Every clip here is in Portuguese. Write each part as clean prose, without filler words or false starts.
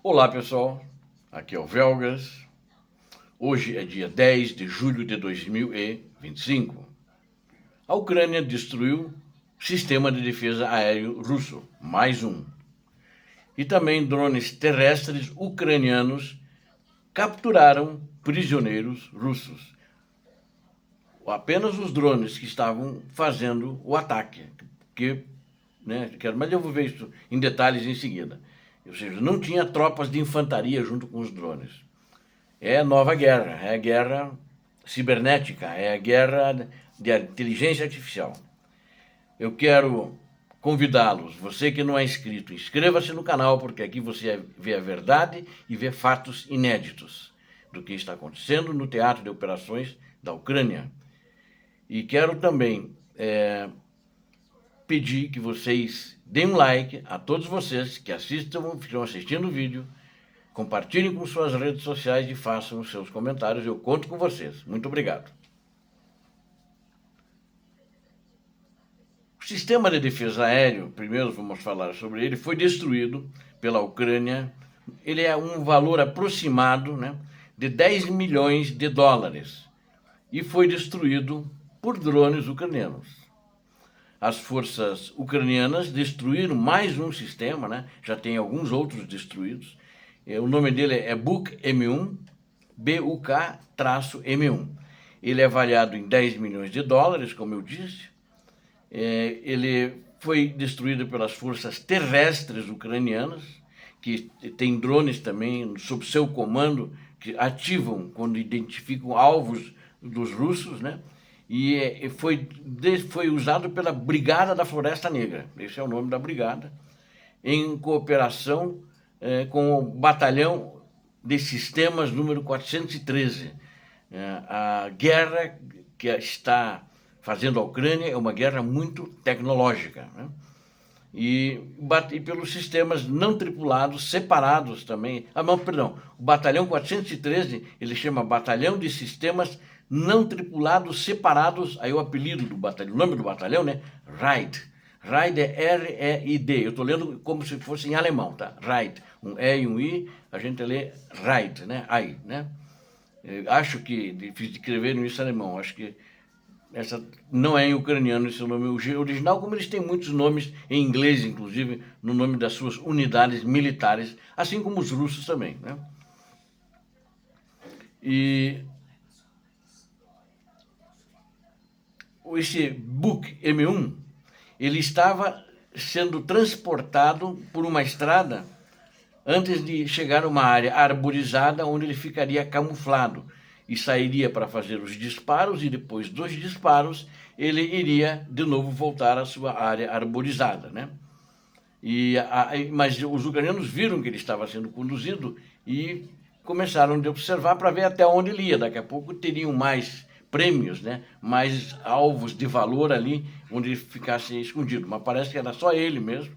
Olá pessoal, aqui é o Velgas. Hoje é dia 10 de julho de 2025. A Ucrânia destruiu o sistema de defesa aéreo russo, mais um. E também drones terrestres ucranianos capturaram prisioneiros russos. Apenas os drones que estavam fazendo o ataque, mas eu vou ver isso em detalhes em seguida. Ou seja, não tinha tropas de infantaria junto com os drones. É a nova guerra, é a guerra cibernética, é a guerra de inteligência artificial. Eu quero convidá-los, você que não é inscrito, inscreva-se no canal, porque aqui você vê a verdade e vê fatos inéditos do que está acontecendo no teatro de operações da Ucrânia. E quero também pedir que vocês deem um like a todos vocês que estão assistindo o vídeo, compartilhem com suas redes sociais e façam os seus comentários. Eu conto com vocês. Muito obrigado. O sistema de defesa aéreo, primeiro vamos falar sobre ele, foi destruído pela Ucrânia. Ele é um valor aproximado, de 10 milhões de dólares e foi destruído por drones ucranianos. As forças ucranianas destruíram mais um sistema, já tem alguns outros destruídos. O nome dele é Buk M1, BUK-M1. Ele é avaliado em 10 milhões de dólares, como eu disse. Ele foi destruído pelas forças terrestres ucranianas, que tem drones também sob seu comando, que ativam quando identificam alvos dos russos, E foi usado pela Brigada da Floresta Negra, esse é o nome da brigada, em cooperação com o Batalhão de Sistemas número 413. A guerra que está fazendo a Ucrânia é uma guerra muito tecnológica, e pelos sistemas não tripulados, separados também. O Batalhão 413, ele chama Batalhão de Sistemas Não Tripulados Separados, aí o apelido do batalhão, o nome do batalhão, RAID. RAID é R-E-I-D, eu estou lendo como se fosse em alemão, tá? RAID, um E e um I, a gente lê RAID, AI, Eu acho que, difícil de escrever isso em alemão, acho que essa não é em ucraniano esse nome original, como eles têm muitos nomes em inglês, inclusive, no nome das suas unidades militares, assim como os russos também, E esse Buk M1, ele estava sendo transportado por uma estrada antes de chegar a uma área arborizada onde ele ficaria camuflado e sairia para fazer os disparos, e depois dos disparos ele iria de novo voltar à sua área arborizada, Mas os ucranianos viram que ele estava sendo conduzido e começaram a observar para ver até onde ele ia. Daqui a pouco teriam mais prêmios, mais alvos de valor ali onde ele ficasse escondido, mas parece que era só ele mesmo.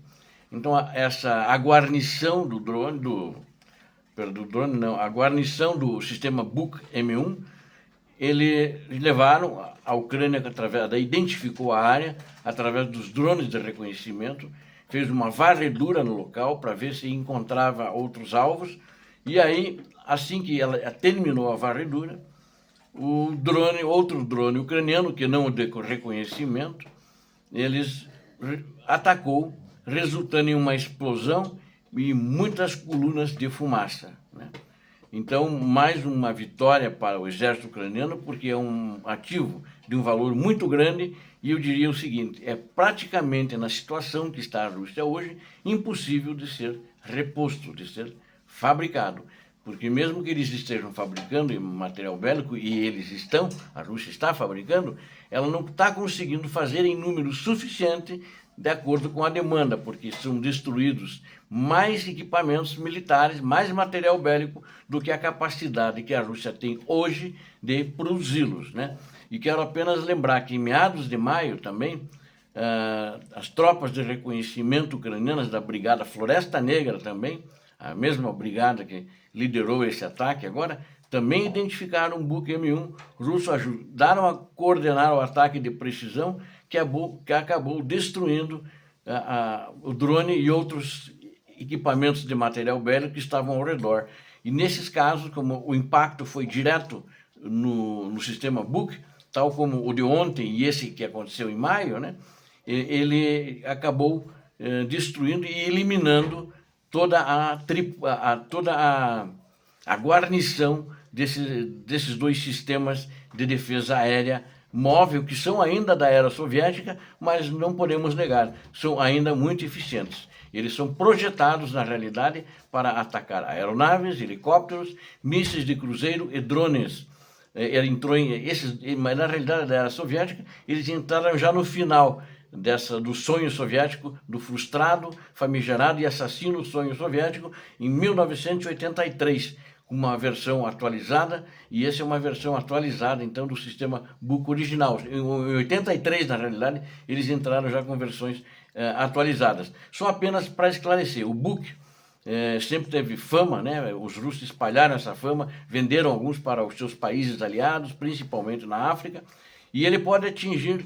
Então a guarnição do drone, a guarnição do sistema Buk M1, eles levaram a Ucrânia, identificou a área através dos drones de reconhecimento, fez uma varredura no local para ver se encontrava outros alvos, e aí, assim que ela terminou a varredura, outro drone ucraniano, que não o de reconhecimento, eles atacou, resultando em uma explosão e muitas colunas de fumaça. Então, mais uma vitória para o exército ucraniano, porque é um ativo de um valor muito grande, e eu diria o seguinte, é praticamente na situação que está a Rússia hoje, impossível de ser reposto, de ser fabricado. Porque mesmo que eles estejam fabricando material bélico, e eles estão, a Rússia está fabricando, ela não está conseguindo fazer em número suficiente de acordo com a demanda, porque são destruídos mais equipamentos militares, mais material bélico do que a capacidade que a Rússia tem hoje de produzi-los, E quero apenas lembrar que em meados de maio também, as tropas de reconhecimento ucranianas da Brigada Floresta Negra também, a mesma brigada que liderou esse ataque agora, também identificaram um Buk M1 russo, ajudaram a coordenar o ataque de precisão que acabou destruindo o drone e outros equipamentos de material bélico que estavam ao redor. E nesses casos, como o impacto foi direto no sistema Buk, tal como o de ontem e esse que aconteceu em maio, né, ele acabou destruindo e eliminando toda a guarnição desses dois sistemas de defesa aérea móvel, que são ainda da era soviética, mas não podemos negar, são ainda muito eficientes. Eles são projetados, na realidade, para atacar aeronaves, helicópteros, mísseis de cruzeiro e drones. Ele entrou mas na realidade da era soviética, eles entraram já no final do sonho soviético, do frustrado, famigerado e assassino sonho soviético, em 1983, com uma versão atualizada, e essa é uma versão atualizada, então, do sistema Buk original. Em 83, na realidade, eles entraram já com versões atualizadas. Só apenas para esclarecer, o Buk sempre teve fama, né? Os russos espalharam essa fama, venderam alguns para os seus países aliados, principalmente na África, e ele pode atingir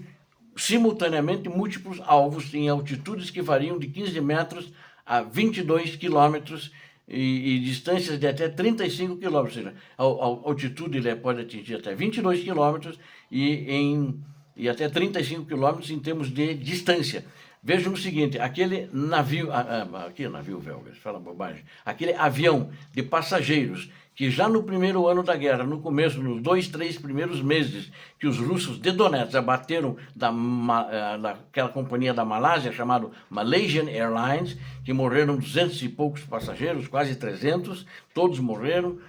simultaneamente múltiplos alvos em altitudes que variam de 15 metros a 22 quilômetros e distâncias de até 35 quilômetros, ou seja, a altitude ele pode atingir até 22 quilômetros e até 35 quilômetros em termos de distância. Vejam o seguinte, aquele navio belga, fala bobagem, aquele avião de passageiros que já no primeiro ano da guerra, no começo, nos 2, 3 primeiros meses, que os russos de Donetsk abateram daquela companhia da Malásia, chamada Malaysian Airlines, que morreram 200 e poucos passageiros, quase 300, todos morreram,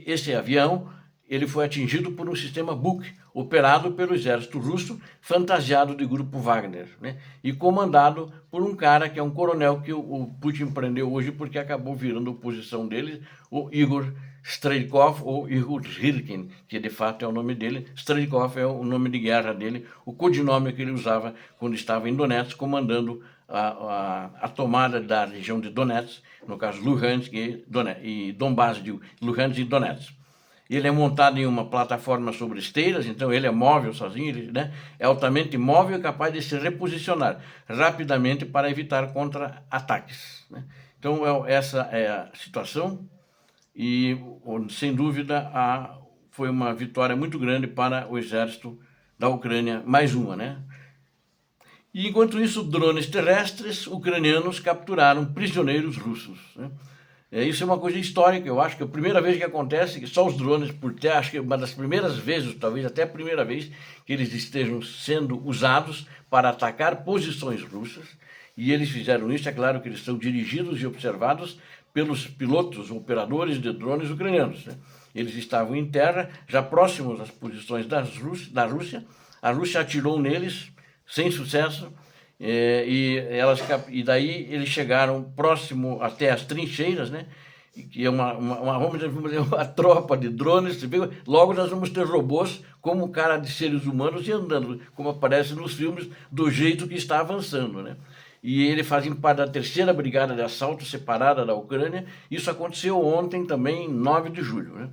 esse avião ele foi atingido por um sistema Buk, operado pelo exército russo, fantasiado de grupo Wagner, né? E comandado por um cara que é um coronel que o Putin prendeu hoje porque acabou virando oposição dele, o Igor Strelikov ou Igor Zhirkin, que de fato é o nome dele. Strelikov é o nome de guerra dele, o codinome que ele usava quando estava em Donetsk, comandando a tomada da região de Donetsk, no caso Luhansk e Donbas de Luhansk e Donetsk. Ele é montado em uma plataforma sobre esteiras, então ele é móvel sozinho, ele, né, é altamente móvel e capaz de se reposicionar rapidamente para evitar contra-ataques, né? Então essa é a situação e, sem dúvida, foi uma vitória muito grande para o exército da Ucrânia, mais uma, né? E, enquanto isso, drones terrestres ucranianos capturaram prisioneiros russos, né? Isso é uma coisa histórica, eu acho que é a primeira vez que acontece, que só os drones, acho que é uma das primeiras vezes, talvez até a primeira vez, que eles estejam sendo usados para atacar posições russas, e eles fizeram isso, é claro que eles são dirigidos e observados pelos pilotos, operadores de drones ucranianos, né? Eles estavam em terra, já próximos às posições da Rússia, a Rússia atirou neles, sem sucesso, e daí eles chegaram próximo até as trincheiras, né? Que é vamos dizer, uma tropa de drones. Logo nós vamos ter robôs como cara de seres humanos e andando, como aparece nos filmes, do jeito que está avançando, né? E eles fazem parte da 3ª Brigada de Assalto separada da Ucrânia. Isso aconteceu ontem também, 9 de julho, né?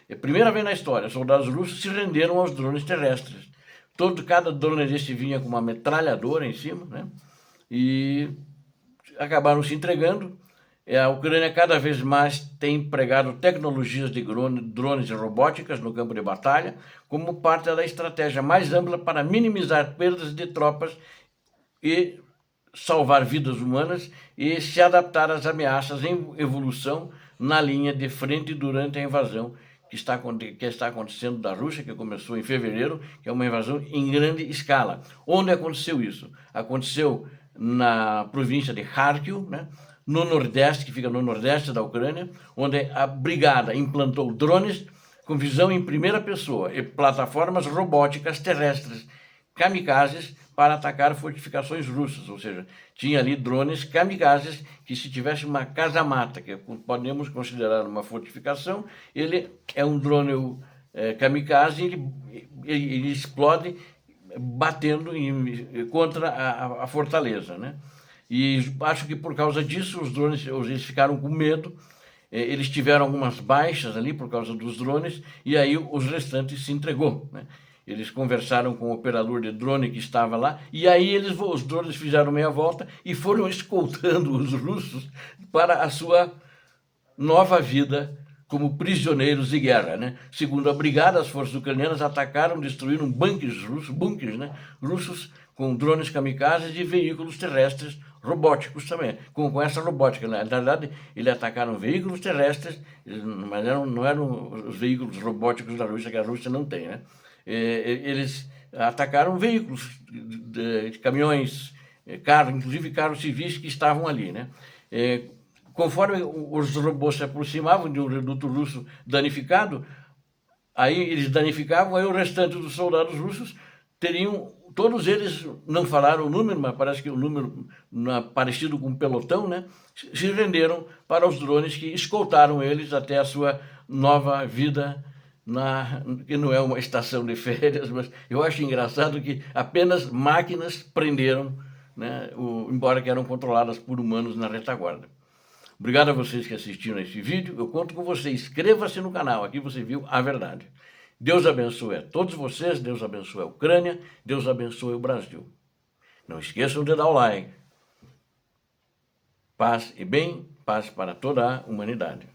É a primeira vez na história, soldados russos se renderam aos drones terrestres. Cada drone desse vinha com uma metralhadora em cima, né? E acabaram se entregando. A Ucrânia cada vez mais tem empregado tecnologias de drones e robóticas no campo de batalha como parte da estratégia mais ampla para minimizar perdas de tropas e salvar vidas humanas e se adaptar às ameaças em evolução na linha de frente durante a invasão que está acontecendo da Rússia, que começou em fevereiro, que é uma invasão em grande escala. Onde aconteceu isso? Aconteceu na província de Kharkiv, né, no Nordeste, que fica no Nordeste da Ucrânia, onde a brigada implantou drones com visão em primeira pessoa e plataformas robóticas terrestres, kamikazes, para atacar fortificações russas, ou seja, tinha ali drones kamikazes que, se tivesse uma casamata, que podemos considerar uma fortificação, ele é um drone kamikaze, ele explode batendo contra a fortaleza, né? E acho que por causa disso os drones eles ficaram com medo, eles tiveram algumas baixas ali por causa dos drones, e aí os restantes se entregou, né? Eles conversaram com o operador de drone que estava lá, e aí os drones fizeram meia volta e foram escoltando os russos para a sua nova vida como prisioneiros de guerra, né? Segundo a brigada, as forças ucranianas atacaram, destruíram bunkers, né? Russos com drones kamikazes e veículos terrestres robóticos também, com essa robótica. Na verdade, eles atacaram veículos terrestres, mas não eram os veículos robóticos da Rússia, que a Rússia não tem, né? Eles atacaram veículos, caminhões, carros, inclusive carros civis que estavam ali, né? Conforme os robôs se aproximavam de um reduto russo danificado, aí eles danificavam, aí o restante dos soldados russos teriam, todos eles não falaram o número, mas parece que o número parecido com um pelotão, né? Se renderam para os drones que escoltaram eles até a sua nova vida, que não é uma estação de férias, mas eu acho engraçado que apenas máquinas prenderam, né? Embora que eram controladas por humanos na retaguarda. Obrigado a vocês que assistiram a esse vídeo. Eu conto com você. Inscreva-se no canal. Aqui você viu a verdade. Deus abençoe a todos vocês. Deus abençoe a Ucrânia. Deus abençoe o Brasil. Não esqueçam de dar o like. Paz e bem. Paz para toda a humanidade.